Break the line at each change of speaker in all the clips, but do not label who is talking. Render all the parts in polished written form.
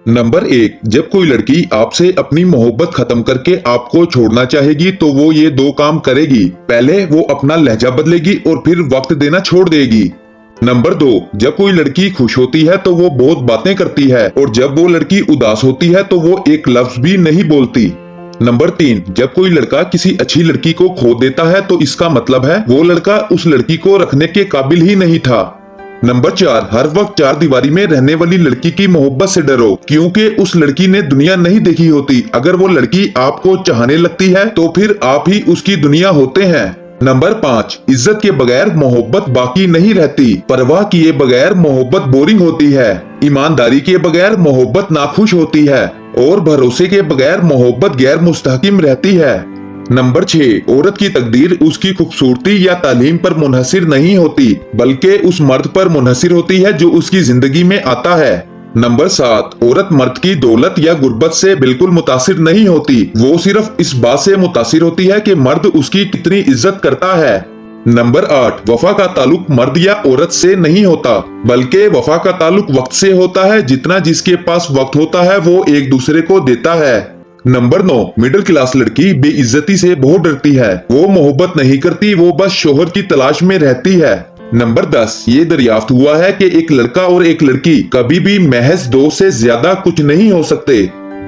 Number 1, जब कोई लड़की आपसे अपनी मोहब्बत खत्म करके आपको छोड़ना चाहेगी तो वो ये 2 काम करेगी। पहले वो अपना लहजा बदलेगी और फिर वक्त देना छोड़ देगी। नंबर 2, जब कोई लड़की खुश होती है तो वो बहुत बातें करती है और जब वो लड़की उदास होती है तो वो एक लफ्ज भी नहीं बोलती। नंबर 3, जब कोई लड़का किसी अच्छी लड़की को खो देता है तो इसका मतलब है वो लड़का उस लड़की को रखने के काबिल ही नहीं था। नंबर 4, हर वक्त 4 दीवारी में रहने वाली लड़की की मोहब्बत से डरो, क्योंकि उस लड़की ने दुनिया नहीं देखी होती। अगर वो लड़की आपको चाहने लगती है तो फिर आप ही उसकी दुनिया होते हैं। नंबर 5, इज्जत के बगैर मोहब्बत बाकी नहीं रहती। परवाह किए बगैर मोहब्बत बोरिंग होती है। ईमानदारी के बगैर मोहब्बत नाखुश होती है और भरोसे के बगैर मोहब्बत गैर मुस्तहकिम रहती है। नंबर 6, औरत की तकदीर उसकी खूबसूरती या तालीम पर मुनहसिर नहीं होती, बल्कि उस मर्द पर मुनहसिर होती है जो उसकी जिंदगी में आता है। नंबर 7, औरत मर्द की दौलत या गुर्बत से बिल्कुल मुतासिर नहीं होती, वो सिर्फ इस बात से मुतासिर होती है कि मर्द उसकी कितनी इज्जत करता है। नंबर 8, वफा का ताल्लुक मर्द या औरत से नहीं होता, बल्कि वफा का ताल्लुक वक्त से होता है। जितना जिसके पास वक्त होता है वो एक दूसरे को देता है। नंबर 9, मिडिल क्लास लड़की बेइज्जती से बहुत डरती है। वो मोहब्बत नहीं करती, वो बस शोहर की तलाश में रहती है। नंबर 10, ये दरियाफ्त हुआ है कि एक लड़का और एक लड़की कभी भी महज 2 से ज्यादा कुछ नहीं हो सकते।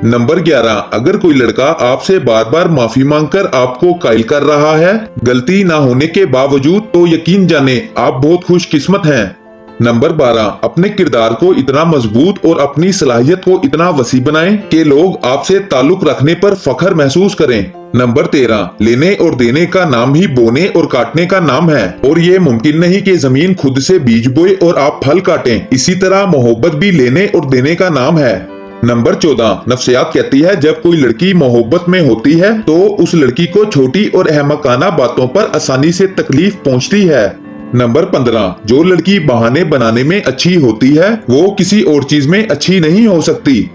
नंबर 11, अगर कोई लड़का आपसे बार बार माफी मांगकर आपको कायल कर रहा है गलती ना होने के बावजूद, तो यकीन जाने आप बहुत खुशकिस्मत हैं। नंबर 12, अपने किरदार को इतना मजबूत और अपनी सलाहियत को इतना वसी बनाएं कि लोग आपसे ताल्लुक रखने पर फख्र महसूस करें। नंबर 13, लेने और देने का नाम ही बोने और काटने का नाम है और ये मुमकिन नहीं कि जमीन खुद से बीज बोए और आप फल काटें। इसी तरह मोहब्बत भी लेने और देने का नाम है। नंबर 14, नफ्सियात कहती है जब कोई लड़की मोहब्बत में होती है तो उस लड़की को छोटी और अहमकाना बातों पर आसानी से तकलीफ पहुंचती है। नंबर 15, जो लड़की बहाने बनाने में अच्छी होती है वो किसी और चीज में अच्छी नहीं हो सकती।